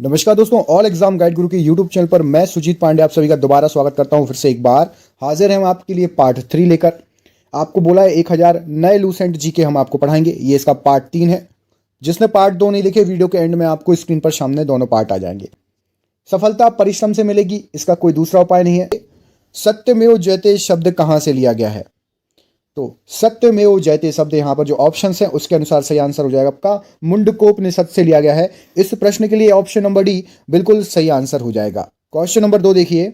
नमस्कार दोस्तों, all exam guide गुरु के यूट्यूब चैनल पर मैं सुजीत पांडे आप सभी का दोबारा स्वागत करता हूं। फिर से एक बार हाजिर हैं हम आपके लिए पार्ट 3 लेकर। आपको बोला है 1000 नए लूसेंट जी के हम आपको पढ़ाएंगे। ये इसका पार्ट 3 है। जिसने पार्ट 2 नहीं देखे, वीडियो के एंड में आपको स्क्रीन पर सामने दोनों पार्ट आ जाएंगे। सफलता परिश्रम से मिलेगी, इसका कोई दूसरा उपाय नहीं है। सत्यमेव जयते शब्द कहां से लिया गया है? तो सत्यमेव जयते शब्द यहाँ पर जो ऑप्शंस हैं उसके अनुसार सही आंसर हो जाएगा आपका मुंडकोपनिषद से लिया गया है। इस प्रश्न के लिए ऑप्शन नंबर डी बिल्कुल सही आंसर हो जाएगा। क्वेश्चन नंबर 2 देखिए,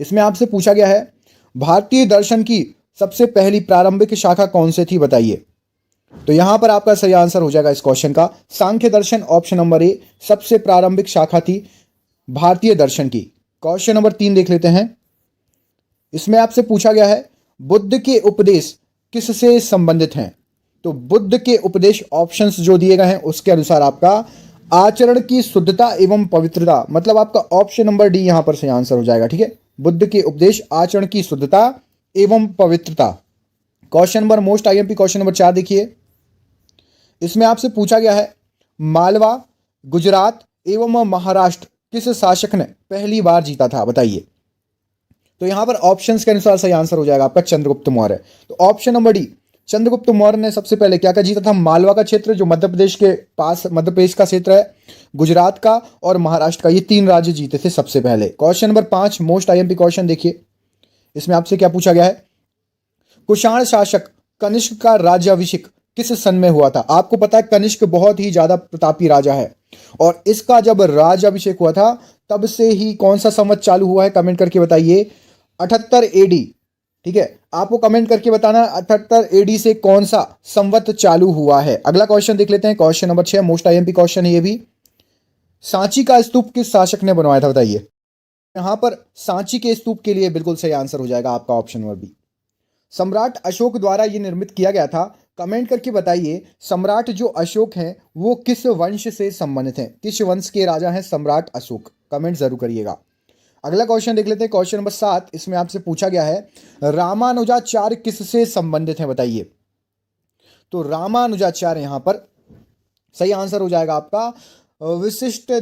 इसमें आपसे पूछा गया है भारतीय दर्शन की सबसे पहली प्रारंभिक शाखा कौन सी थी, बताइए। तो यहां पर आपका सही आंसर हो जाएगा इस क्वेश्चन का सांख्य दर्शन, ऑप्शन नंबर ए सबसे प्रारंभिक शाखा थी भारतीय दर्शन की। क्वेश्चन नंबर 3 देख लेते हैं। इसमें आपसे पूछा गया है बुद्ध के उपदेश किससे संबंधित हैं? तो बुद्ध के उपदेश ऑप्शंस जो दिए गए हैं उसके अनुसार आपका आचरण की शुद्धता एवं पवित्रता, मतलब आपका ऑप्शन नंबर डी यहां पर सही आंसर हो जाएगा। ठीक है, बुद्ध के उपदेश आचरण की शुद्धता एवं पवित्रता। Question number most IMP question number 4 देखिए। इसमें आपसे पूछा गया है मालवा, गुजरात एवं महाराष्ट्र किस शासक ने पहली बार जीता था, बताइए। तो यहां पर ऑप्शंस के अनुसार सही आंसर हो जाएगा आपका चंद्रगुप्त मौर्य। तो option number D Chandragupta Maurya ने सबसे पहले क्या क्या जीता था? मालवा का क्षेत्र जो मध्य प्रदेश के पास, मध्य प्रदेश का क्षेत्र है, गुजरात का और महाराष्ट्र का, ये 3 राज्य जीते थे सबसे पहले। Question number 5 most IMP question देखिए। इसमें आपसे क्या पूछा गया है कुषाण शासक कनिष्क का राज्याभिषेक किस सन में हुआ था? आपको पता है कनिष्क बहुत ही ज्यादा प्रतापी राजा है और इसका जब राज्याभिषेक हुआ था तब से ही कौन सा संवत चालू हुआ है, कमेंट करके बताइए। 78 एडी। ठीक है, आपको कमेंट करके बताना 78 एडी से कौन सा संवत चालू हुआ है। अगला क्वेश्चन देख लेते हैं, question number 6 most IMP question है ये भी। सांची का स्तूप किस शासक ने बनवाया था, बताइए। यहां पर सांची के स्तूप के लिए बिल्कुल सही आंसर हो जाएगा आपका ऑप्शन नंबर बी। सम्राट अशोक द्वारा यह निर्मित किया गया था। कमेंट करके बताइए सम्राट जो अशोक हैं वो किस वंश से संबंधित हैं, किस वंश के राजा हैं सम्राट अशोक, कमेंट जरूर करिएगा। अगला क्वेश्चन देख लेते हैं, क्वेश्चन नंबर 7। इसमें आपसे पूछा गया है रामानुजाचार्य किससे संबंधित हैं, बताइए। तो रामानुजाचार्य यहां पर सही आंसर हो जाएगा आपका विशिष्ट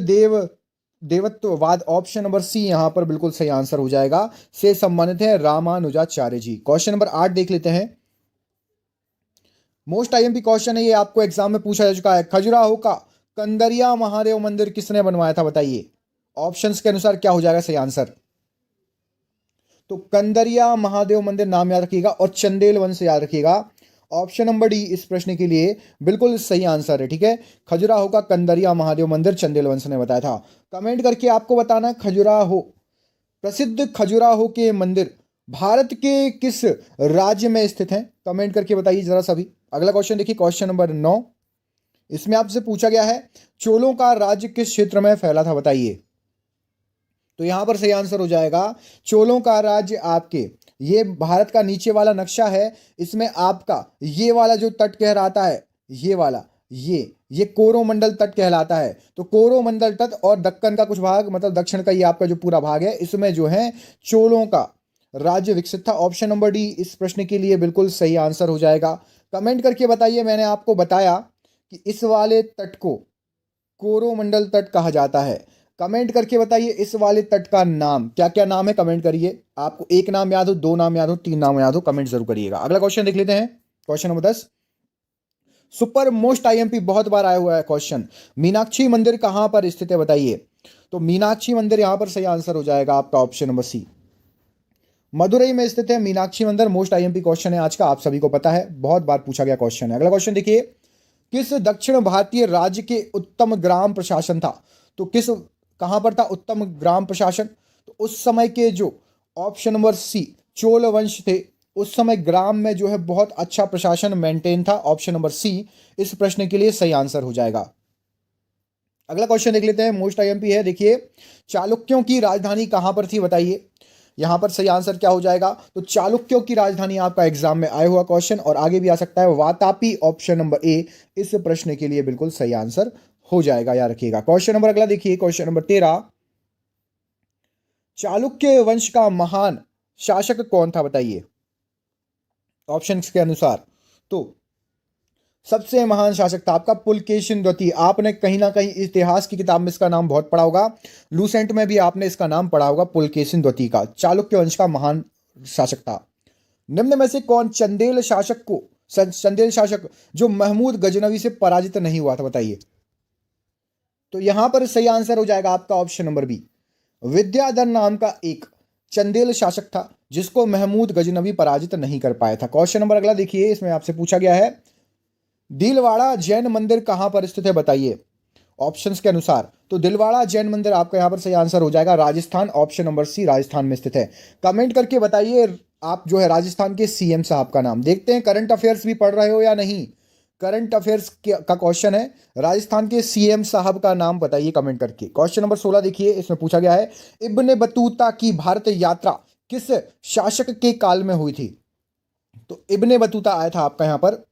देवत्ववाद, ऑप्शन नंबर सी यहां पर बिल्कुल सही आंसर हो जाएगा, से संबंधित है रामानुजाचार्य जी। क्वेश्चन नंबर 8 देख लेते हैं। मोस्ट आईएमपी क्वेश्चन है ये, आपको एग्जाम में पूछा जा चुका है। खजुराहो का कंदरिया महादेव मंदिर किसने बनवाया था, बताइए। ऑप्शंस के अनुसार क्या हो जाएगा सही आंसर? तो कंदरिया महादेव मंदिर नाम याद रखिएगा और चंदेल वंश याद रखिएगा। ऑप्शन नंबर डी इस प्रश्न के लिए बिल्कुल सही आंसर है। ठीक है, खजुराहो का कंदरिया महादेव मंदिर चंदेल वंश ने बताया था। कमेंट करके आपको बताना खजुराहो, प्रसिद्ध खजुराहो के मंदिर भारत के किस राज्य में स्थित हैं, कमेंट करके बताइए जरा सभी। अगला क्वेश्चन देखिए, क्वेश्चन नंबर 9। इसमें आपसे पूछा गया है चोलों का राज्य किस क्षेत्र में फैला था, बताइए। तो यहां पर सही आंसर हो जाएगा चोलों का राज्य आपके, ये भारत का नीचे वाला नक्शा है, इसमें आपका ये वाला जो तट कहलाता है, ये वाला, ये कोरोमंडल तट कहलाता है। तो कोरोमंडल तट और दक्कन का कुछ भाग, मतलब दक्षिण का ये आपका जो पूरा भाग है, इसमें जो है चोलों का राज्य विकसित था। ऑप्शन नंबर डी इस प्रश्न के लिए बिल्कुल सही आंसर हो जाएगा। कमेंट करके बताइए, मैंने आपको बताया कि इस वाले तट को कोरोमंडल तट कहा जाता है। कमेंट करके बताइए इस वाले तट का नाम क्या क्या नाम है, कमेंट करिए। आपको एक नाम याद हो, 2 नाम याद हो, 3 नाम याद हो, कमेंट जरूर करिएगा। अगला क्वेश्चन देख लेते हैं, question number 10। Super most IMP बहुत बार आया हुआ है क्वेश्चन, मीनाक्षी मंदिर कहां पर स्थित है, बताइए। तो मीनाक्षी मंदिर यहां पर सही आंसर हो जाएगा आपका ऑप्शन नंबर सी, मदुरई में स्थित है मीनाक्षी मंदिर। मोस्ट आईएमपी क्वेश्चन है आज का, आप सभी को पता है, बहुत बार पूछा गया क्वेश्चन है। अगला क्वेश्चन देखिए, किस दक्षिण भारतीय राज्य के उत्तम ग्राम प्रशासन था? तो किस, कहां पर था उत्तम ग्राम प्रशासन? तो उस समय के जो ऑप्शन नंबर सी चोल वंश थे, उस समय ग्राम में जो है बहुत अच्छा प्रशासन मेंटेन था। ऑप्शन नंबर सी इस प्रश्न के लिए सही आंसर हो जाएगा। अगला क्वेश्चन देख लेते हैं, मोस्ट आईएमपी है, देखिए चालुक्यों की राजधानी कहां पर थी, बताइए। यहां पर सही आंसर क्या हो जाएगा? तो चालुक्यों की राजधानी आपका एग्जाम में आया हुआ क्वेश्चन और आगे भी आ सकता है, वातापी, ऑप्शन नंबर ए इस प्रश्न के लिए बिल्कुल सही आंसर हो जाएगा, याद रखिएगा। क्वेश्चन नंबर अगला देखिए, क्वेश्चन नंबर 13। चालुक्य वंश का महान शासक कौन था, बताइए। ऑप्शन के अनुसार तो सबसे महान शासक था आपका पुलकेशिन द्वितीय। आपने कहीं ना कहीं इतिहास की किताब में इसका नाम बहुत पढ़ा होगा, लूसेंट में भी आपने इसका नाम पढ़ा होगा, पुलकेशिन द्वितीय का, चालुक्य वंश का महान शासक था। निम्न में से कौन चंदेल शासक जो महमूद गजनवी से पराजित नहीं हुआ था, बताइए। तो यहां पर सही आंसर हो जाएगा आपका ऑप्शन नंबर बी। विद्याधर नाम का एक चंदेल शासक था जिसको महमूद गजनवी पराजित नहीं कर पाया था। क्वेश्चन नंबर अगला देखिए, इसमें आपसे पूछा गया है दिलवाड़ा जैन मंदिर कहां पर स्थित है, बताइए ऑप्शंस के अनुसार। तो दिलवाड़ा जैन मंदिर आपका यहां पर सही आंसर हो जाएगा Rajasthan, option number C Rajasthan में स्थित है। कमेंट करके बताइए आप जो है राजस्थान के सीएम साहब का नाम। देखते हैं करंट अफेयर्स भी पढ़ रहे हो या नहीं। करंट अफेयर्स का क्वेश्चन है, राजस्थान के सीएम साहब का नाम बताइए कमेंट करके। क्वेश्चन नंबर 16 देखिए, इसमें पूछा गया है इब्न बतूता की भारत यात्रा किस शासक के काल में हुई थी। तो इब्न बतूता आया था आपका यहां पर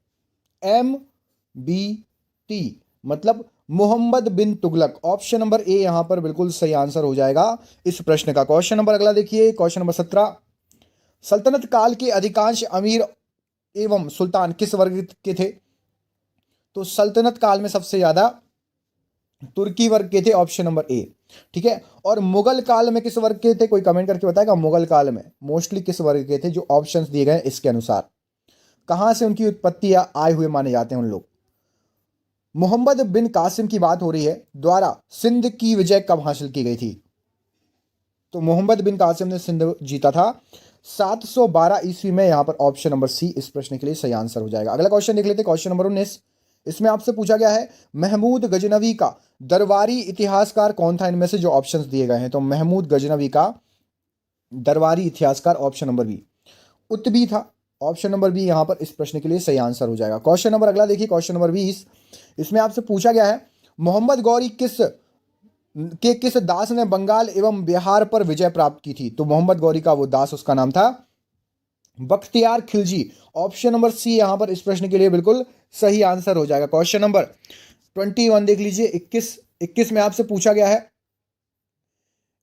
MBT, मतलब मोहम्मद बिन तुगलक। ऑप्शन नंबर ए यहां पर बिल्कुल सही आंसर हो जाएगा इस प्रश्न का। क्वेश्चन नंबर अगला देखिए, क्वेश्चन नंबर 17, सल्तनत काल के अधिकांश अमीर एवं सुल्तान किस वर्ग के थे। तो सल्तनत काल में सबसे ज्यादा तुर्की वर्ग के थे, ऑप्शन नंबर ए, ठीक है। और मुगल काल में किस वर्ग के थे, कोई कमेंट करके बताएगा। मुगल काल में मोस्टली किस वर्ग के थे, जो ऑप्शंस दिए गए इसके अनुसार। कहां से उनकी उत्पत्ति या आए हुए माने जाते हैं उन लोग। मोहम्मद बिन कासिम की बात हो रही है, द्वारा सिंध की विजय कब हासिल की गई थी। तो मोहम्मद बिन कासिम ने सिंध जीता था 712 ईस्वी में। यहां पर ऑप्शन नंबर सी इस प्रश्न के लिए सही आंसर हो जाएगा। अगला क्वेश्चन देख लेते हैं, क्वेश्चन नंबर 19। इसमें आपसे पूछा गया है महमूद गजनवी का दरबारी इतिहासकार कौन था। इनमें से जो ऑप्शंस दिए गए हैं, तो महमूद गजनवी का दरबारी इतिहासकार ऑप्शन नंबर बी उत्बी था, ऑप्शन नंबर बी यहां पर इस प्रश्न के लिए सही आंसर हो जाएगा। क्वेश्चन नंबर अगला देखिए, क्वेश्चन नंबर 20। इसमें आपसे पूछा गया है मोहम्मद गौरी किस दास ने बंगाल एवं बिहार पर विजय प्राप्त की थी। तो मोहम्मद गौरी का वो दास, उसका नाम था Bakhtiyar Khilji. Option number C यहां पर इस प्रश्न के लिए बिल्कुल सही आंसर हो जाएगा। क्वेश्चन नंबर 21 देख लीजिए, 21 में आपसे पूछा गया है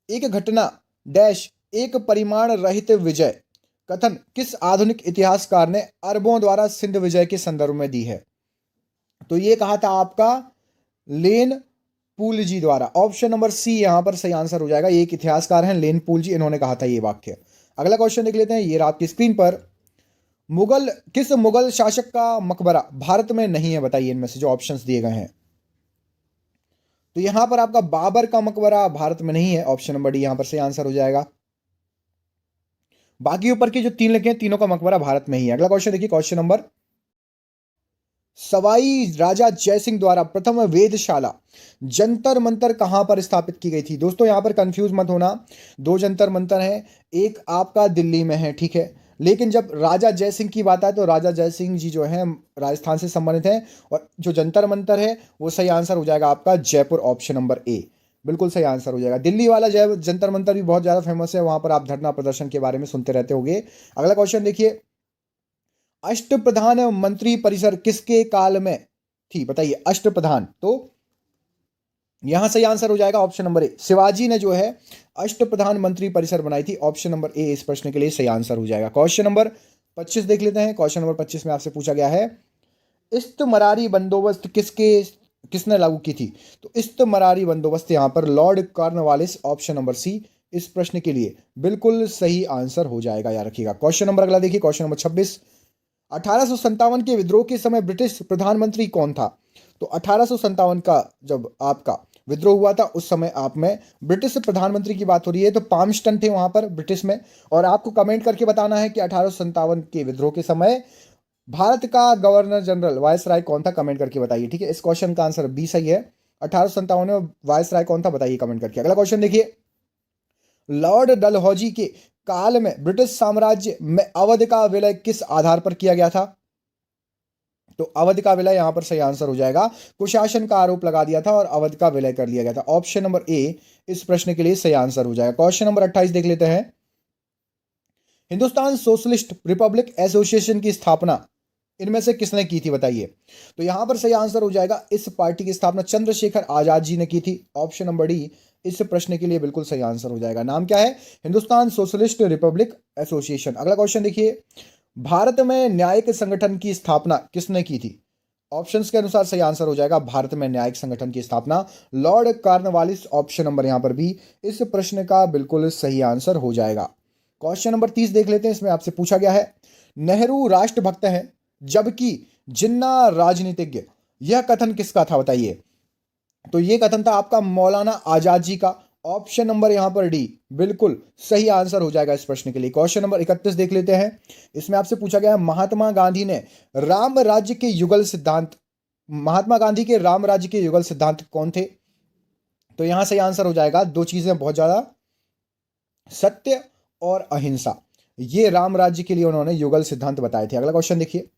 एक घटना डैश एक परिमाण रहित विजय कथन किस आधुनिक इतिहासकार ने अरबों द्वारा सिंध विजय के संदर्भ में दी है। तो ये कहा था आपका लेन पूल जी द्वारा। ऑप्शन नंबर सी यहां पर सही आंसर हो जाएगा। ये एक इतिहासकार हैं लेन पूल जी, इन्होंने कहा था ये वाक्य। अगला क्वेश्चन देख लेते हैं, ये आपकी स्क्रीन पर। किस मुगल शासक का मकबरा भारत में नहीं है, बताइए इनमें से जो ऑप्शंस दिए गए हैं। तो यहां पर आपका बाबर का मकबरा भारत में नहीं है, ऑप्शन नंबर डी यहां पर सही आंसर हो जाएगा। बाकी ऊपर के जो 3 लिखे हैं तीनों का मकबरा भारत में ही है। अगला क्वेश्चन देखिए, क्वेश्चन नंबर, सवाई राजा जयसिंह द्वारा प्रथम वेधशाला जंतर मंतर कहां पर स्थापित की गई थी। दोस्तों यहां पर कंफ्यूज मत होना, 2 जंतर मंतर हैं, एक आपका दिल्ली में है, ठीक है। लेकिन जब राजा जयसिंह की बात आए तो राजा जयसिंह जी जो है राजस्थान से संबंधित हैं, और जो जंतर मंतर है वो सही आंसर हो जाएगा आपका जयपुर, ऑप्शन नंबर ए बिल्कुल सही आंसर हो जाएगा। दिल्ली वाला जय जंतर मंतर भी बहुत ज्यादा फेमस है, वहां पर आप धरना प्रदर्शन के बारे में सुनते रहते होंगे। अगला क्वेश्चन देखिए, अष्टप्रधान मंत्री परिषद किसके काल में थी, बताइए अष्टप्रधान। तो यहां सही आंसर हो जाएगा ऑप्शन नंबर ए, शिवाजी ने जो है अष्टप्रधान मंत्री परिषद बनाई थी, ऑप्शन नंबर ए इस प्रश्न के लिए सही आंसर हो जाएगा। क्वेश्चन नंबर 25 देख लेते हैं। क्वेश्चन नंबर 25 में आपसे पूछा गया है इस्तमरारी बंदोबस्त किसने लागू की थी। तो इस्तमरारी बंदोबस्त यहां पर lord Cornwallis, option number C इस प्रश्न के लिए बिल्कुल सही आंसर हो जाएगा, याद रखिएगा। क्वेश्चन नंबर अगला देखिए, क्वेश्चन नंबर 26, 1857 के विद्रोह के समय ब्रिटिश प्रधानमंत्री कौन था। तो 1857 का जब आपका विद्रोह हुआ था उस समय आप में ब्रिटिश प्रधानमंत्री की बात हो रही है, तो पामस्टन थे वहां पर ब्रिटिश में। और आपको कमेंट करके बताना है कि 1857 के विद्रोह के समय भारत का गवर्नर जनरल वायसराय कौन था, कमेंट करके बताइए, ठीक है। इस क्वेश्चन का आंसर बी सही है, 1857 में वायसराय कौन था बताइए कमेंट करके। अगला क्वेश्चन देखिए, लॉर्ड डलहौजी के काल में ब्रिटिश साम्राज्य में अवध का विलय किस आधार पर किया गया था। तो अवध का विलय यहां पर सही आंसर हो जाएगा, कुशासन का आरोप लगा दिया था और अवध का विलय कर लिया गया था, ऑप्शन नंबर ए इस प्रश्न के लिए सही आंसर हो जाएगा। क्वेश्चन नंबर 28 देख लेते हैं, हिंदुस्तान सोशलिस्ट रिपब्लिक एसोसिएशन की स्थापना इनमें से किसने की थी, बताइए। तो यहां पर सही आंसर हो जाएगा, इस पार्टी की स्थापना चंद्रशेखर आजाद जी ने की थी, ऑप्शन नंबर डी इस प्रश्न के लिए बिल्कुल सही आंसर हो जाएगा। नाम क्या है, हिंदुस्तान सोशलिस्ट रिपब्लिक एसोसिएशन। अगला क्वेश्चन देखिए, भारत में न्यायिक संगठन की स्थापना किसने की थी। ऑप्शंस के अनुसार सही आंसर हो जाएगा भारत में न्यायिक संगठन की स्थापना, लॉर्ड कॉर्नवालिस। ऑप्शन नंबर यहां पर भी इस प्रश्न का बिल्कुल सही आंसर हो जाएगा। क्वेश्चन नंबर 30 देख लेते हैं। इसमें आपसे पूछा गया है, नेहरू राष्ट्रभक्त हैं जबकि जिन्ना राजनीतिज्ञ, यह कथन किसका था बताइए। तो यह कथन था आपका मौलाना आजाद जी का। ऑप्शन नंबर यहां पर डी बिल्कुल सही आंसर हो जाएगा इस प्रश्न के लिए। क्वेश्चन नंबर 31 देख लेते हैं। इसमें आपसे पूछा गया है, महात्मा गांधी ने राम राज्य के युगल सिद्धांत, महात्मा गांधी के राम राज्य के युगल सिद्धांत कौन थे। तो यहां सही आंसर हो जाएगा दो चीजें बहुत ज्यादा, सत्य और अहिंसा। ये राम राज्य के लिए उन्होंने युगल सिद्धांत बताए थे। अगला क्वेश्चन देखिए,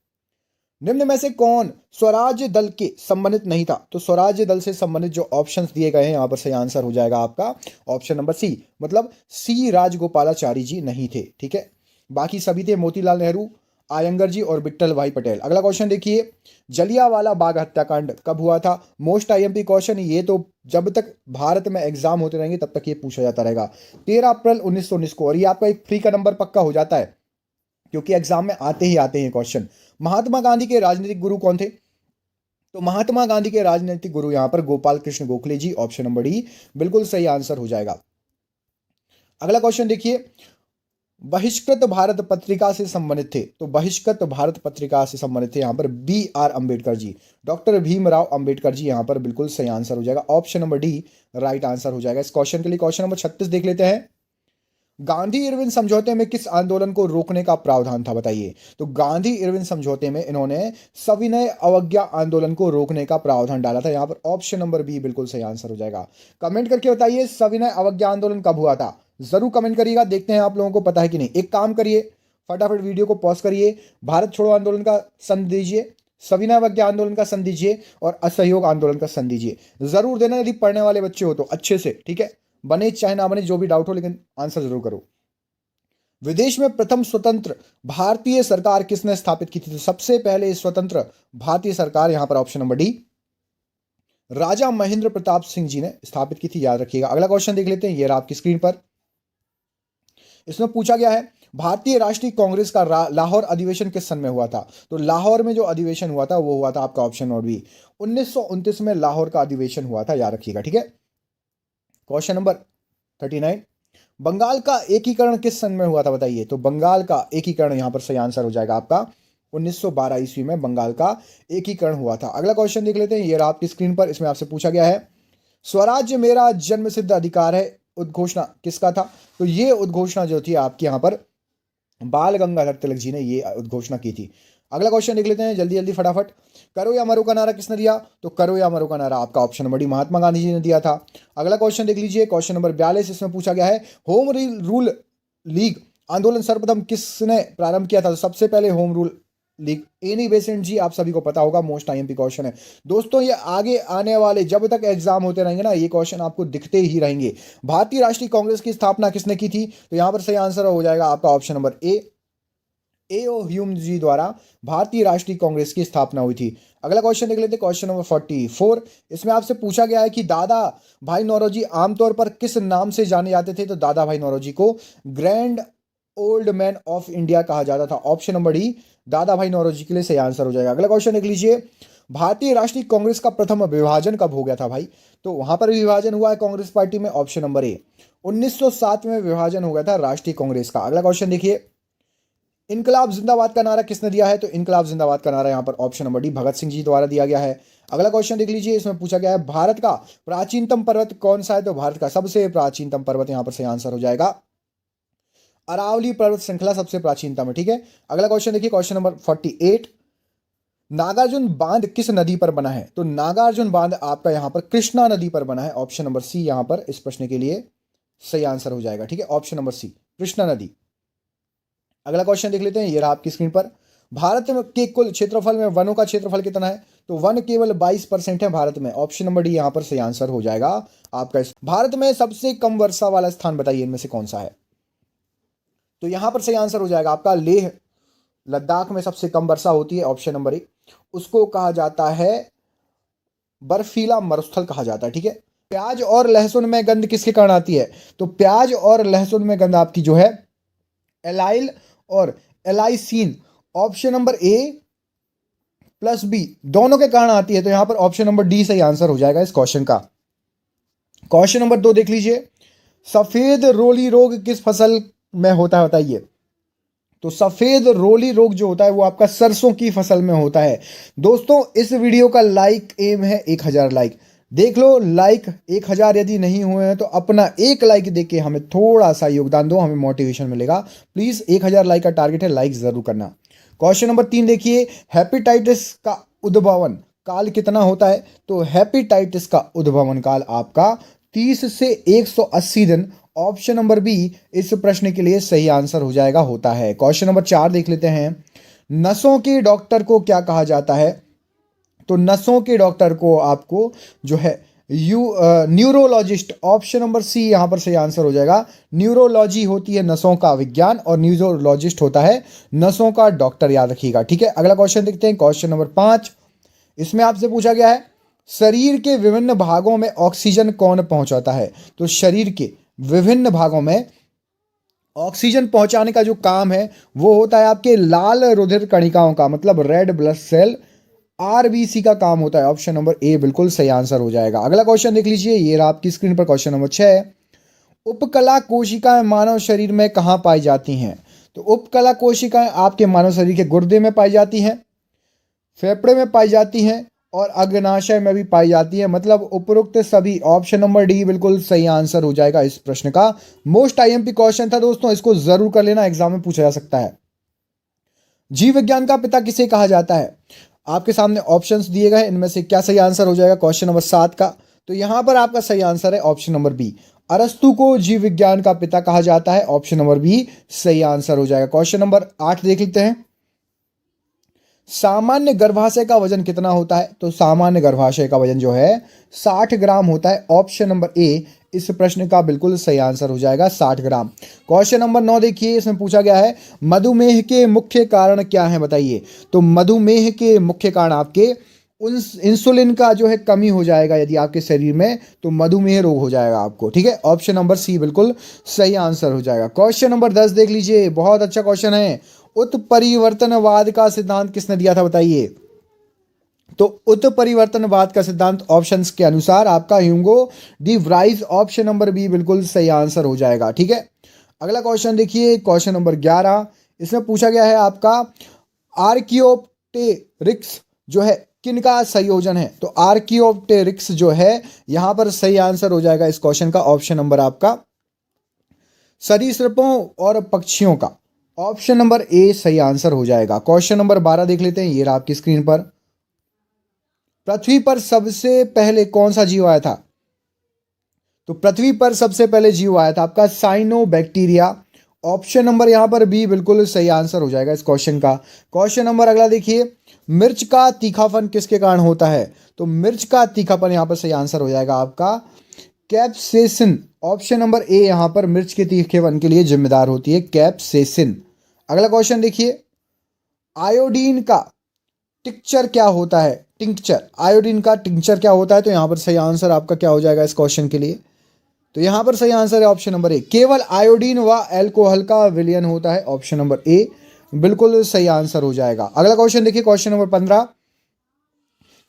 निम्न में से कौन स्वराज्य दल के संबंधित नहीं था। तो स्वराज्य दल से संबंधित जो ऑप्शंस दिए गए हैं यहां पर सही आंसर हो जाएगा आपका ऑप्शन नंबर सी, मतलब सी राजगोपालाचारी जी नहीं थे। ठीक है, बाकी सभी थे, मोतीलाल नेहरू, आयंगर जी और विट्ठल भाई पटेल। अगला क्वेश्चन देखिए, जलियांवाला बाग हत्याकांड कब हुआ था। मोस्ट आईएमपी क्वेश्चन, ये तो जब तक भारत में एग्जाम होते रहेंगे तब तक ये पूछा जाता रहेगा। 13 अप्रैल 1919 को, और ये आपका एक फ्री का नंबर पक्का हो जाता है क्योंकि एग्जाम में आते ही आते हैं क्वेश्चन। महात्मा गांधी के राजनीतिक गुरु कौन थे। तो महात्मा गांधी के राजनीतिक गुरु यहां पर गोपाल कृष्ण गोखले जी। ऑप्शन नंबर डी बिल्कुल सही आंसर हो जाएगा। अगला क्वेश्चन देखिए, बहिष्कृत भारत पत्रिका से संबंधित थे। तो बहिष्कृत भारत पत्रिका से संबंधित थे यहां पर B R Ambedkar ji, doctor Bhimrao Ambedkar ji. यहां पर बिल्कुल सही आंसर हो जाएगा। Option number D right answer हो जाएगा इस क्वेश्चन के लिए। क्वेश्चन नंबर 36 देख लेते हैं, गांधी इरविन समझौते में किस आंदोलन को रोकने का प्रावधान था बताइए। तो गांधी इरविन समझौते में इन्होंने सविनय अवज्ञा आंदोलन को रोकने का प्रावधान डाला था। यहां पर ऑप्शन नंबर बी बिल्कुल सही आंसर हो जाएगा। कमेंट करके बताइए सविनय अवज्ञा आंदोलन कब हुआ था, जरूर कमेंट करिएगा, देखते हैं आप लोगों को पता है कि नहीं। एक काम करिए, फटाफट वीडियो को पॉज करिए, भारत छोड़ो आंदोलन का सन दीजिए, सविनय अवज्ञा आंदोलन का सन दीजिए और असहयोग आंदोलन का सन दीजिए। जरूर देना यदि पढ़ने वाले बच्चे हो तो अच्छे से, ठीक है, बने चाहे ना बने जो भी डाउट हो, लेकिन आंसर जरूर करो। विदेश में प्रथम स्वतंत्र भारतीय सरकार किसने स्थापित की थी। तो सबसे पहले स्वतंत्र भारतीय सरकार यहां पर ऑप्शन नंबर डी राजा महेंद्र प्रताप सिंह जी ने स्थापित की थी, याद रखिएगा। अगला क्वेश्चन देख लेते हैं, ये रहा आपकी स्क्रीन पर। इसमें पूछा गया है, भारतीय राष्ट्रीय कांग्रेस का लाहौर अधिवेशन किस सन में हुआ था। तो लाहौर में जो अधिवेशन हुआ था वो हुआ था आपका ऑप्शन नंबर बी 1929 में लाहौर का अधिवेशन हुआ था, याद रखिएगा। ठीक है, क्वेश्चन नंबर 39, बंगाल का एकीकरण किस सन में हुआ था बताइए। तो बंगाल का एकीकरण यहां पर सही आंसर हो जाएगा आपका 1912 ईस्वी में बंगाल का एकीकरण हुआ था। अगला क्वेश्चन देख लेते हैं, ये रहा आपकी स्क्रीन पर। इसमें आपसे पूछा गया है, स्वराज्य मेरा जन्मसिद्ध अधिकार है उद्घोषणा किसका था। तो ये उद्घोषणा जो थी आपकी यहां पर बाल गंगाधर तिलक जी ने ये उद्घोषणा की थी। अगला क्वेश्चन देख लेते हैं जल्दी जल्दी फटाफट, करो या मरो का नारा किसने दिया। तो करो या मरो का नारा आपका option number D Mahatma Gandhi ji ने दिया था। अगला क्वेश्चन देख लीजिए, क्वेश्चन नंबर 42। इसमें पूछा गया है, होम रूल लीग आंदोलन सर्वप्रथम किसने प्रारंभ किया था। तो सबसे पहले home rule league Annie Besant ji, आप सभी को पता होगा, मोस्ट आईएमपी क्वेश्चन है दोस्तों। ये आगे आने वाले जब तक एग्जाम होते रहेंगे ना, ये क्वेश्चन आपको दिखते ही रहेंगे। भारतीय राष्ट्रीय कांग्रेस की स्थापना किसने की थी। तो यहां पर सही आंसर हो जाएगा आपका option number A O Hume ji द्वारा भारतीय राष्ट्रीय कांग्रेस की स्थापना हुई थी। अगला क्वेश्चन देख लेते हैं, क्वेश्चन नंबर 44। इसमें आपसे पूछा गया है कि दादा भाई नौरोजी आमतौर पर किस नाम से जाने जाते थे। तो दादा भाई नौरोजी को grand old man of India कहा जाता था। ऑप्शन नंबर डी दादा भाई नौरोजी के लिए सही आंसर हो जाएगा। अगला क्वेश्चन देख लीजिए, भारतीय राष्ट्रीय कांग्रेस का प्रथम विभाजन कब हो गया था भाई। तो वहां पर विभाजन हुआ है कांग्रेस पार्टी में, ऑप्शन नंबर ए 1907 में विभाजन हो गया था राष्ट्रीय कांग्रेस का। अगला क्वेश्चन देखिए, इनकलाब जिंदाबाद का नारा किसने दिया है। तो इनकलाब जिंदाबाद का नारा यहां पर option number D Bhagat Singh ji द्वारा दिया गया है। अगला क्वेश्चन देख लीजिए, इसमें पूछा गया है, भारत का प्राचीनतम पर्वत कौन सा है। तो भारत का सबसे प्राचीनतम पर्वत यहां पर सही आंसर हो जाएगा अरावली पर्वत श्रृंखला सबसे प्राचीनतम है। ठीक है, अगला क्वेश्चन देखिए, क्वेश्चन नंबर 48, नागार्जुन बांध किस नदी पर बना है। तो नागार्जुन बांध आपका यहां पर कृष्णा नदी पर बना है। ऑप्शन नंबर सी यहां पर इस प्रश्न के लिए सही आंसर हो जाएगा। ठीक है, ऑप्शन नंबर सी कृष्णा नदी। अगला क्वेश्चन देख लेते हैं, ये रहा आपकी स्क्रीन पर, भारत के कुल क्षेत्रफल में वनों का क्षेत्रफल कितना है। तो वन केवल 22% है भारत में। ऑप्शन नंबर डी यहां पर सही आंसर हो जाएगा आपका। भारत में सबसे कम वर्षा वाला स्थान बताइए इनमें से कौन सा है। तो यहां पर सही आंसर हो जाएगा आपका लेह लद्दाख में सबसे कम वर्षा होती है। ऑप्शन नंबर ए, उसको कहा जाता है बर्फीला मरुस्थल कहा जाता है। ठीक है, प्याज और लहसुन में गंध किसके कारण आती है। तो प्याज और लहसुन में गंध आपकी जो है एलाइल और allicin. Option number A plus B दोनों के कारण आती है, तो यहां पर ऑप्शन नंबर डी सही आंसर हो जाएगा इस क्वेश्चन का। क्वेश्चन नंबर 2 देख लीजिए, सफेद रोली रोग किस फसल में होता है बताइए। तो सफेद रोली रोग जो होता है वो आपका सरसों की फसल में होता है। दोस्तों इस वीडियो का लाइक एम है 1000 लाइक, देख लो लाइक 1000 यदि नहीं हुए हैं तो अपना एक लाइक देके हमें थोड़ा सा योगदान दो, हमें मोटिवेशन मिलेगा। प्लीज 1000 लाइक का टारगेट है, लाइक जरूर करना। क्वेश्चन नंबर 3 देखिए, हेपेटाइटिस का उद्भवन काल कितना होता है। तो हेपेटाइटिस का उद्भवन काल आपका 30 से 180 दिन, ऑप्शन नंबर बी इस प्रश्न के लिए सही आंसर हो जाएगा होता है। क्वेश्चन नंबर 4 देख लेते हैं, नसों के डॉक्टर को क्या कहा जाता है। तो नसों के डॉक्टर को आपको जो है न्यूरोलॉजिस्ट, ऑप्शन नंबर सी यहां पर सही आंसर हो जाएगा। न्यूरोलॉजी होती है नसों का विज्ञान और न्यूरोलॉजिस्ट होता है नसों का डॉक्टर, याद रखिएगा। ठीक है, अगला क्वेश्चन देखते हैं, क्वेश्चन नंबर 5। इसमें आपसे पूछा गया है, शरीर के विभिन्न भागों में ऑक्सीजन कौन पहुंचाता है। तो शरीर के विभिन्न भागों में ऑक्सीजन पहुंचाने का जो काम है वो होता है आपके लाल रुधिर कणिकाओं का, मतलब रेड ब्लड सेल, आरबीसी का काम होता है। ऑप्शन नंबर ए बिल्कुल सही आंसर हो जाएगा। अगला क्वेश्चन देख लीजिए, ये रहा आपकी स्क्रीन पर क्वेश्चन नंबर 6। उपकला कोशिकाएं मानव शरीर में कहां पाई जाती हैं। तो उपकला कोशिकाएं आपके मानव शरीर के गुर्दे में पाई जाती हैं, फेफड़े में पाई जाती हैं और अग्नाशय में भी पाई जाती है, मतलब उपरोक्त सभी। ऑप्शन नंबर डी बिल्कुल सही आंसर हो जाएगा इस प्रश्न का। मोस्ट आईएमपी क्वेश्चन था दोस्तों, इसको जरूर कर लेना, एग्जाम में पूछा जा सकता है। जीव विज्ञान का पिता किसे कहा जाता है। आपके सामने ऑप्शंस दिए गए हैं, इनमें से क्या सही आंसर हो जाएगा क्वेश्चन नंबर 7 का। तो यहां पर आपका सही आंसर है ऑप्शन नंबर बी, अरस्तु को जीव विज्ञान का पिता कहा जाता है। ऑप्शन नंबर बी सही आंसर हो जाएगा। क्वेश्चन नंबर 8 देख लेते हैं, सामान्य गर्भाशय का वजन कितना होता है। तो सामान्य गर्भाशय का वजन जो है 60 ग्राम होता है। ऑप्शन नंबर ए इस प्रश्न का बिल्कुल सही आंसर हो जाएगा 60 ग्राम। क्वेश्चन नंबर 9 देखिए, इसमें पूछा गया है, मधुमेह के मुख्य कारण क्या है बताइए। तो मधुमेह के मुख्य कारण आपके इंसुलिन का जो है कमी हो जाएगा यदि आपके शरीर में, तो मधुमेह रोग हो जाएगा आपको। ठीक है, ऑप्शन नंबर सी बिल्कुल सही आंसर हो जाएगा। क्वेश्चन नंबर 10 देख लीजिए, बहुत अच्छा क्वेश्चन है। उत्परिवर्तनवाद का सिद्धांत किसने दिया था बताइए। तो उत्परिवर्तनवाद का सिद्धांत ऑप्शंस के अनुसार आपका Hugo de Vries, option number B बिल्कुल सही आंसर हो जाएगा। ठीक है, अगला क्वेश्चन देखिए, क्वेश्चन नंबर 11। इसमें पूछा गया है आपका आर्कियोप्टेरिक्स जो है किनका संयोजन है। तो आर्कियोप्टेरिक्स जो है यहां पर सही आंसर हो जाएगा इस क्वेश्चन का, ऑप्शन नंबर आपका सरीसृपों और पक्षियों का। ऑप्शन नंबर ए सही आंसर हो जाएगा। क्वेश्चन नंबर 12 देख लेते हैं, ये रहा आपकी स्क्रीन पर, पृथ्वी पर सबसे पहले कौन सा जीव आया था। तो पृथ्वी पर सबसे पहले जीव आया था आपका साइनोबैक्टीरिया। ऑप्शन नंबर यहां पर बी बिल्कुल सही आंसर हो जाएगा इस क्वेश्चन का। क्वेश्चन नंबर अगला देखिए, मिर्च का तीखापन किसके कारण होता है। तो मिर्च का तीखापन यहां पर सही आंसर हो जाएगा आपका कैप्सेसिन। ऑप्शन नंबर ए यहां पर मिर्च के तीखेपन के लिए जिम्मेदार होती है कैप्सेसिन। अगला क्वेश्चन देखिए, आयोडीन का टिंक्चर क्या होता है। टिंक्चर, आयोडीन का टिंक्चर क्या होता है। तो यहां पर सही आंसर आपका क्या हो जाएगा इस क्वेश्चन के लिए। तो यहां पर सही आंसर है ऑप्शन नंबर ए, केवल आयोडीन व अल्कोहल का विलयन होता है। ऑप्शन नंबर ए बिल्कुल सही आंसर हो जाएगा। अगला क्वेश्चन देखिए, क्वेश्चन नंबर 15,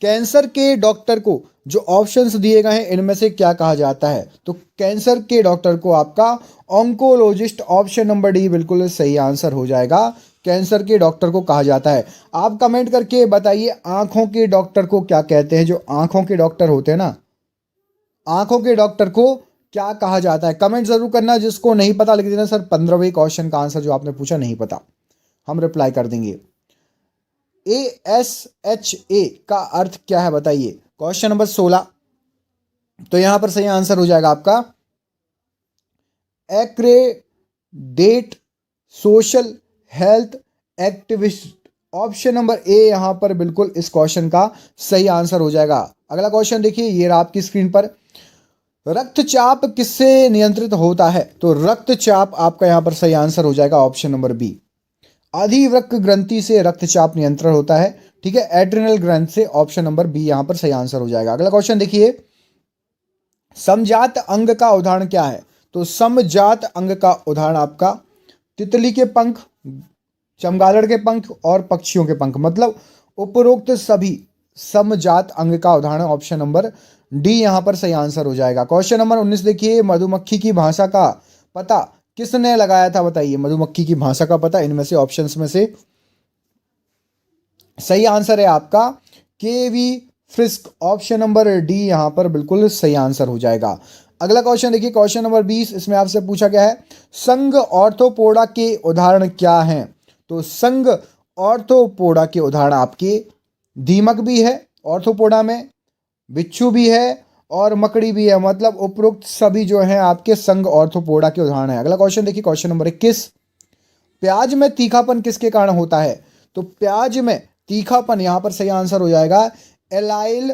कैंसर के डॉक्टर को जो ऑप्शंस दिए गए हैं इनमें से क्या कहा जाता है। तो कैंसर के डॉक्टर को आपका ऑन्कोलॉजिस्ट, ऑप्शन नंबर डी बिल्कुल सही आंसर हो जाएगा। कैंसर के डॉक्टर को कहा जाता है। आप कमेंट करके बताइए आंखों के डॉक्टर को क्या कहते हैं। जो आंखों के डॉक्टर होते हैं ना, आंखों के डॉक्टर को क्या कहा जाता है, कमेंट जरूर करना। जिसको नहीं पता लिख देना सर 15वें क्वेश्चन का आंसर जो आपने पूछा नहीं पता, हम रिप्लाई कर देंगे। ASHA का अर्थ क्या है बताइए। क्वेश्चन नंबर 16, तो यहां पर सही आंसर हो जाएगा आपका accredited social health activist. Option number A यहां पर बिल्कुल इस क्वेश्चन का सही आंसर हो जाएगा। अगला क्वेश्चन देखिए, ये रहा आपकी स्क्रीन पर, रक्तचाप किससे नियंत्रित होता है। तो रक्तचाप आपका यहां पर सही आंसर हो जाएगा ऑप्शन नंबर बी, अधिवृक्क ग्रंथि से रक्तचाप नियंत्रण होता है। ठीक है, एड्रिनल ग्रंथि से। ऑप्शन नंबर बी यहां पर सही आंसर हो जाएगा। अगला क्वेश्चन देखिए, समजात अंग का उदाहरण क्या है। तो समजात अंग का उदाहरण आपका तितली के पंख, चमगादड़ के पंख और पक्षियों के पंख, मतलब उपरोक्त सभी समजात अंग का उदाहरण ऑप्शन नंबर डी यहाँ पर सही आंसर हो जाएगा। क्वेश्चन नंबर 19 देखिए, मधुमक्खी की भाषा का पता किसने लगाया था बताइए। मधुमक्खी की भाषा का पता इनमें से ऑप्शंस में से सही आंसर है आपका केवी फ्रिस्क, ऑप्शन नंबर डी यहाँ पर बिल्कुल सही आंसर हो जाएगा। अगला क्वेश्चन देखिए, क्वेश्चन नंबर 20, इसमें आपसे पूछा गया है संघ ऑर्थोपोडा के उदाहरण क्या हैं। तो संघ ऑर्थोपोडा के उदाहरण आपके दीमक भी है ऑर्थोपोडा में, बिच्छू भी है और मकड़ी भी है, मतलब उपरोक्त सभी जो हैं आपके संघ ऑर्थोपोडा के उदाहरण है। अगला क्वेश्चन देखिए, क्वेश्चन नंबर 21, प्याज में तीखापन किसके कारण होता है। तो प्याज में तीखापन यहां पर सही आंसर हो जाएगा allyl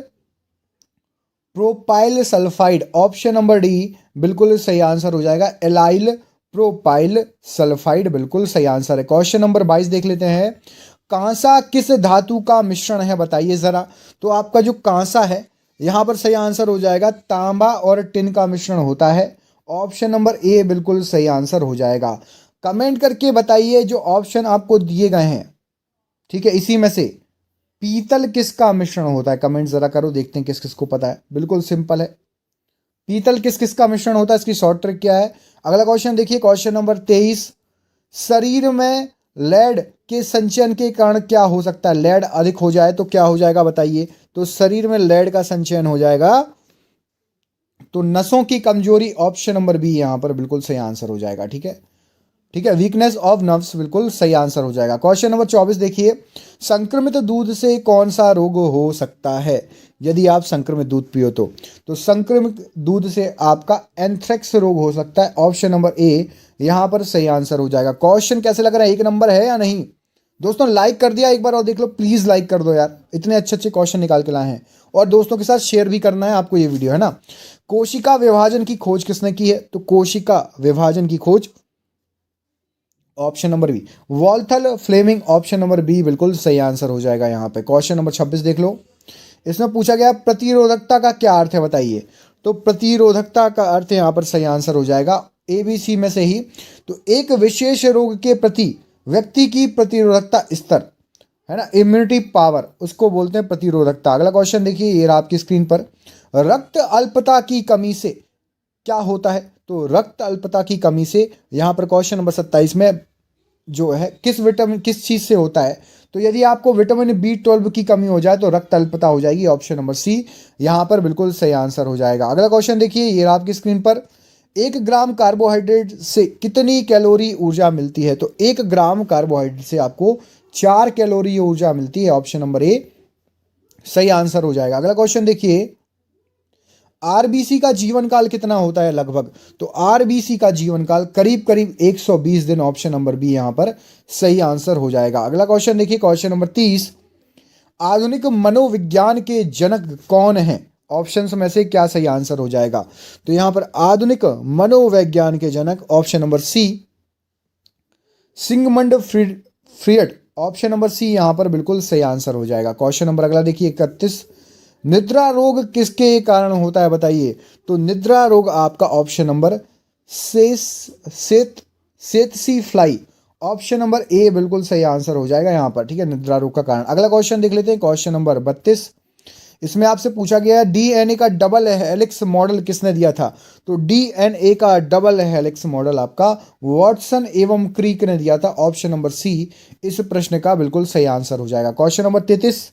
propyl sulphide, option number D बिल्कुल सही आंसर हो जाएगा। एलाइल प्रोपाइल सल्फाइड बिल्कुल सही आंसर है। क्वेश्चन नंबर 22 देख लेते हैं, कांसा किस धातु का मिश्रण है बताइए जरा। तो आपका जो कांसा है यहां पर सही आंसर हो जाएगा तांबा और टिन का मिश्रण होता है, ऑप्शन नंबर ए बिल्कुल सही आंसर हो जाएगा। कमेंट करके बताइए जो ऑप्शन आपको दिए गए हैं, ठीक है, इसी में से पीतल किसका मिश्रण होता है। कमेंट जरा करो, देखते हैं किस किस को पता है। बिल्कुल सिंपल है, पीतल किस किस का मिश्रण होता है, इसकी शॉर्ट ट्रिक क्या है। अगला क्वेश्चन देखिए, क्वेश्चन नंबर 23, शरीर में लेड के संचयन के कारण क्या हो सकता है। लेड अधिक हो जाए तो क्या हो जाएगा बताइए। तो शरीर में लेड का संचयन हो जाएगा तो नसों की कमजोरी, ऑप्शन नंबर बी यहां पर बिल्कुल सही आंसर हो जाएगा। ठीक है, ठीक है, वीकनेस ऑफ नर्व्स बिल्कुल सही आंसर हो जाएगा। क्वेश्चन नंबर 24 देखिए, संक्रमित दूध से कौन सा रोग हो सकता है यदि आप संक्रमित दूध पियो तो संक्रमित दूध से आपका एंथ्रेक्स रोग हो सकता है, ऑप्शन नंबर ए यहां पर सही आंसर हो जाएगा। क्वेश्चन कैसे लग रहा है, एक नंबर है या नहीं दोस्तों। लाइक कर दिया एक बार और देख लो, प्लीज लाइक कर दो यार, इतने अच्छे अच्छे क्वेश्चन निकाल के लाए हैं। और दोस्तों के साथ शेयर भी करना है आपको ये वीडियो, है ना। कोशिका विभाजन की खोज किसने की है। तो कोशिका विभाजन की खोज option number B Walther Flemming, option number B बिल्कुल सही आंसर हो जाएगा यहाँ पे। क्वेश्चन नंबर 26 देख लो, इसमें पूछा गया प्रतिरोधकता का क्या अर्थ है बताइए। तो प्रतिरोधकता का अर्थ यहाँ पर सही आंसर हो जाएगा एबीसी में से ही। तो एक विशेष रोग के प्रति व्यक्ति की प्रतिरोधकता स्तर, है ना, इम्यूनिटी पावर, उसको बोलते हैं प्रतिरोधकता। अगला क्वेश्चन देखिए, ये रहा आपकी स्क्रीन पर, रक्त अल्पता की कमी से क्या होता है। तो रक्त अल्पता की कमी से यहाँ पर क्वेश्चन नंबर 27 में जो है किस विटामिन किस चीज से होता है। तो यदि आपको विटामिन B12 की कमी हो जाए तो रक्त अल्पता हो जाएगी, ऑप्शन नंबर सी यहाँ पर बिल्कुल सही आंसर हो जाएगा। अगला क्वेश्चन देखिए, ये रहा आपकी स्क्रीन पर, 1 ग्राम कार्बोहाइड्रेट से कितनी कैलोरी ऊर्जा मिलती है। तो 1 ग्राम कार्बोहाइड्रेट से आपको 4 कैलोरी ऊर्जा मिलती है, ऑप्शन नंबर ए सही आंसर हो जाएगा। अगला क्वेश्चन देखिए, आरबीसी का जीवन काल कितना होता है लगभग। तो आरबीसी का जीवन काल करीब करीब 120 दिन, ऑप्शन नंबर बी यहां पर सही आंसर हो जाएगा। अगला क्वेश्चन देखिए, क्वेश्चन नंबर 30, आधुनिक मनोविज्ञान के जनक कौन है। ऑप्शंस में से क्या सही आंसर हो जाएगा। तो यहां पर आधुनिक मनोविज्ञान के जनक, option number C Sigmund Freud, option number C यहां पर बिल्कुल सही आंसर हो जाएगा। क्वेश्चन नंबर अगला देखिए 31, निद्रा रोग किसके कारण होता है बताइए। तो निद्रा रोग आपका option number tsetse fly, option number A बिल्कुल सही आंसर हो जाएगा यहाँ पर। ठीक है, निद्रा रोग का कारण। अगला क्वेश्चन देख लेते हैं, क्वेश्चन नंबर 32, इसमें आपसे पूछा गया है डीएनए का डबल हेलिक्स मॉडल किसने दिया था। तो डीएनए का डबल हेलिक्स मॉडल आपका वॉटसन एवं क्रीक ने दिया था, ऑप्शन नंबर सी इस प्रश्न का बिल्कुल सही आंसर हो जाएगा। क्वेश्चन नंबर 33,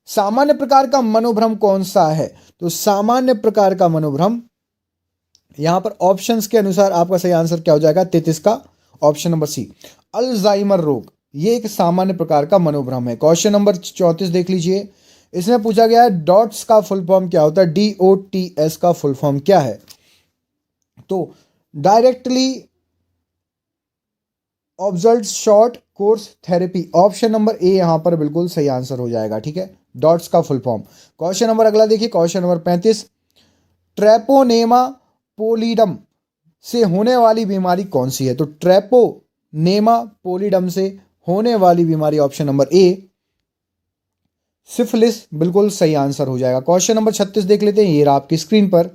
सामान्य प्रकार का मनोभ्रम कौन सा है। तो सामान्य प्रकार का मनोभ्रम यहां पर ऑप्शंस के अनुसार आपका सही आंसर क्या हो जाएगा 33 का, ऑप्शन नंबर सी अल्जाइमर रोग, ये एक सामान्य प्रकार का मनोभ्रम है। क्वेश्चन नंबर 34 देख लीजिए, इसमें पूछा गया है डॉट्स का फुल फॉर्म क्या होता है, DOTS का फुल फॉर्म क्या है। तो directly observe short course therapy, option number A यहां पर बिल्कुल सही आंसर हो जाएगा। ठीक है, डॉट्स का फुल फॉर्म। क्वेश्चन नंबर अगला देखिए, क्वेश्चन नंबर 35, ट्रेपोनेमा पोलिडम से होने वाली बीमारी कौन सी है। तो ट्रेपोनेमा पोलिडम से होने वाली बीमारी, ऑप्शन नंबर ए सिफिलिस, बिल्कुल सही आंसर हो जाएगा। क्वेश्चन नंबर 36 देख लेते हैं, ये रहा आपकी स्क्रीन पर,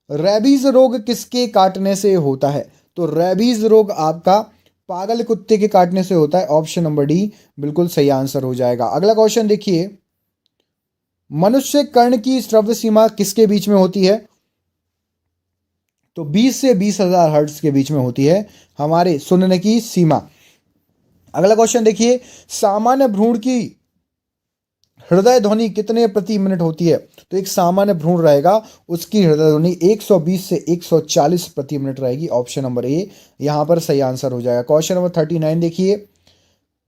रेबीज रोग किसके काटने से होता है। तो रेबीज रोग आपका पागल कुत्ते के काटने से होता है। ऑप्शन नंबर डी बिल्कुल सही आंसर हो जाएगा। अगला क्वेश्चन देखिए, मनुष्य कर्ण की श्रव्य सीमा किसके बीच में होती है? तो 20 से 20,000 हर्ट्ज के बीच में होती है हमारे सुनने की सीमा। अगला क्वेश्चन देखिए, सामान्य भ्रूण की हृदय ध्वनि कितने प्रति मिनट होती है? तो एक सामान्य भ्रूण रहेगा, उसकी हृदय ध्वनि 120 से 140 प्रति मिनट रहेगी। ऑप्शन नंबर ए यहां पर सही आंसर हो जाएगा। क्वेश्चन नंबर 39 देखिए,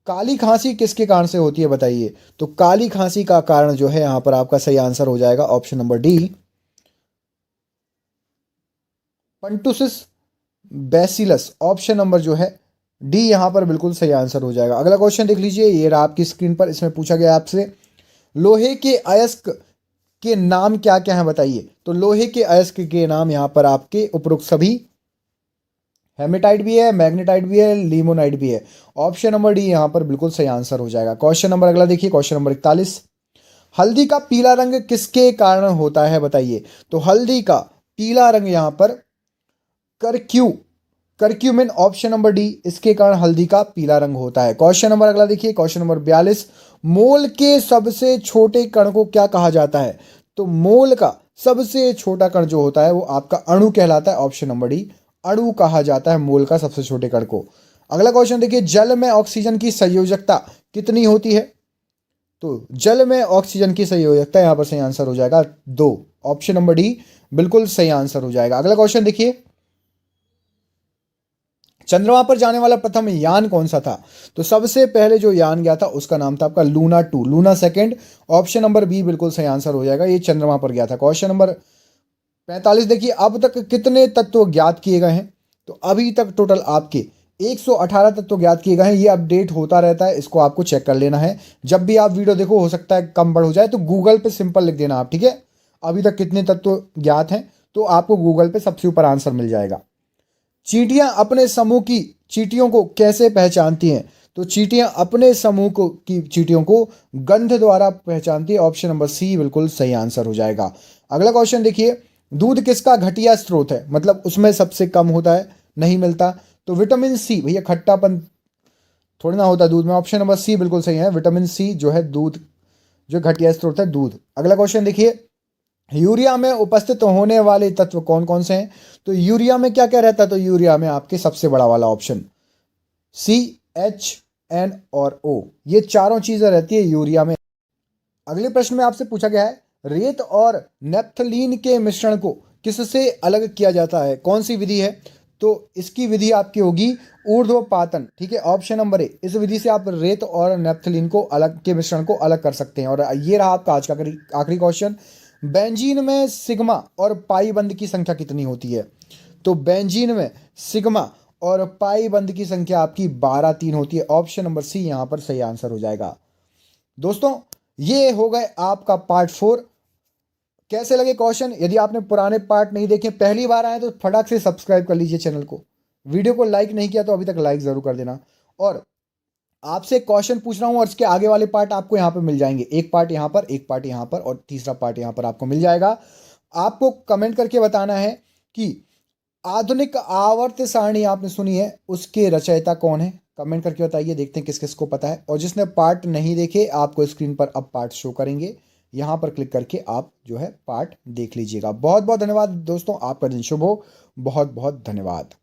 काली खांसी किसके कारण से होती है बताइए? तो काली खांसी का कारण जो है यहां पर आपका सही आंसर हो जाएगा option number D, pertussis bacillus. Option number जो है डी यहां पर बिल्कुल सही आंसर हो जाएगा। अगला क्वेश्चन देख लीजिए, ये रहा आपकी स्क्रीन पर। इसमें पूछा गया आपसे, लोहे के अयस्क के नाम क्या क्या हैं बताइए? तो लोहे के अयस्क के नाम यहां पर आपके उपरोक्त सभी, हेमेटाइट भी है, मैग्नेटाइट भी है, लिमोनाइट भी है। ऑप्शन नंबर डी यहां पर बिल्कुल सही आंसर हो जाएगा। क्वेश्चन नंबर अगला देखिए, क्वेश्चन नंबर 41, हल्दी का पीला रंग किसके कारण होता है बताइए? तो हल्दी का पीला रंग यहां पर करक्यूमिन, ऑप्शन नंबर डी, इसके कारण हल्दी का पीला रंग होता है। क्वेश्चन नंबर अगला देखिए, क्वेश्चन नंबर 42, मोल के सबसे छोटे कण को क्या कहा जाता है? तो मोल का सबसे छोटा कण जो होता है वो आपका अणु कहलाता है। ऑप्शन नंबर डी, अणु कहा जाता है मोल का सबसे छोटे कण को। अगला क्वेश्चन देखिए, जल में ऑक्सीजन की संयोजकता कितनी होती है? तो जल में ऑक्सीजन की संयोजकता यहां पर सही आंसर हो जाएगा 2। ऑप्शन नंबर डी बिल्कुल सही आंसर हो जाएगा। अगला क्वेश्चन देखिए, चंद्रमा पर जाने वाला प्रथम यान कौन सा था? तो सबसे पहले जो यान गया था उसका नाम था आपका Luna 2, Luna second. Option number B बिल्कुल सही आंसर हो जाएगा, ये चंद्रमा पर गया था। क्वेश्चन नंबर 45 देखिए, अब तक कितने तत्व ज्ञात किए गए हैं? तो अभी तक टोटल आपके 118 तत्व ज्ञात किए गए हैं। ये अपडेट होता रहता है, इसको आपको चेक कर लेना है। जब भी आप वीडियो देखो, हो सकता है कम बढ़ हो जाए, तो गूगल पे सिंपल लिख देना आप, ठीक है? अभी तक कितने तत्व ज्ञात हैं, तो आपको गूगल पे सबसे ऊपर आंसर मिल जाएगा। चींटियां अपने समूह की चींटियों को कैसे पहचानती हैं? तो चींटियां अपने समूह को की चींटियों को गंध द्वारा पहचानती है। ऑप्शन नंबर सी बिल्कुल सही आंसर हो जाएगा। अगला क्वेश्चन देखिए, दूध किसका घटिया स्रोत है, मतलब उसमें सबसे कम होता है, नहीं मिलता? तो विटामिन सी, भैया खट्टापन थोड़ी ना होता दूध में। ऑप्शन नंबर सी बिल्कुल सही है, विटामिन सी जो है दूध जो घटिया स्रोत है दूध। अगला क्वेश्चन देखिए, यूरिया में उपस्थित होने वाले तत्व कौन कौन से हैं? तो यूरिया में क्या क्या रहता है? तो यूरिया में आपके सबसे बड़ा वाला ऑप्शन सी, एच, एन और ओ, ये चारों चीजें रहती है यूरिया में। अगले प्रश्न में आपसे पूछा गया है, रेत और नेप्थलीन के मिश्रण को किससे अलग किया जाता है? कौन सी विधि है? तो इसकी विधि आपकी होगी ऊर्ध्वपातन, ठीक है? ऑप्शन नंबर ए, इस विधि से आप रेत और नेप्थलीन को अलग के मिश्रण को अलग कर सकते हैं। और ये रहा आपका आज का आखिरी क्वेश्चन, बेंजीन में सिग्मा और पाई बंध की संख्या कितनी होती है? तो बेंजीन में सिग्मा और पाई बंध की संख्या आपकी 12-3 होती है। ऑप्शन नंबर सी यहां पर सही आंसर हो जाएगा। दोस्तों, ये हो गए आपका पार्ट 4। कैसे लगे क्वेश्चन? यदि आपने पुराने पार्ट नहीं देखे, पहली बार आए, तो फटाक से सब्सक्राइब कर लीजिए चैनल को। वीडियो को लाइक नहीं किया तो अभी तक लाइक जरूर कर देना। और आपसे क्वेश्चन पूछ रहा हूं और इसके आगे वाले पार्ट आपको यहाँ पे मिल जाएंगे। एक पार्ट यहाँ पर, एक पार्ट यहाँ पर और तीसरा पार्ट यहाँ पर आपको मिल जाएगा। आपको कमेंट करके बताना है कि आधुनिक आवर्त सारणी आपने सुनी है, उसके रचयिता कौन है? कमेंट करके बताइए, देखते हैं किस किस को पता है। और जिसने पार्ट नहीं देखे, आपको स्क्रीन पर अब पार्ट शो करेंगे, यहाँ पर क्लिक करके आप जो है पार्ट देख लीजिएगा। बहुत बहुत धन्यवाद दोस्तों, आपका दिन शुभ हो। बहुत बहुत धन्यवाद।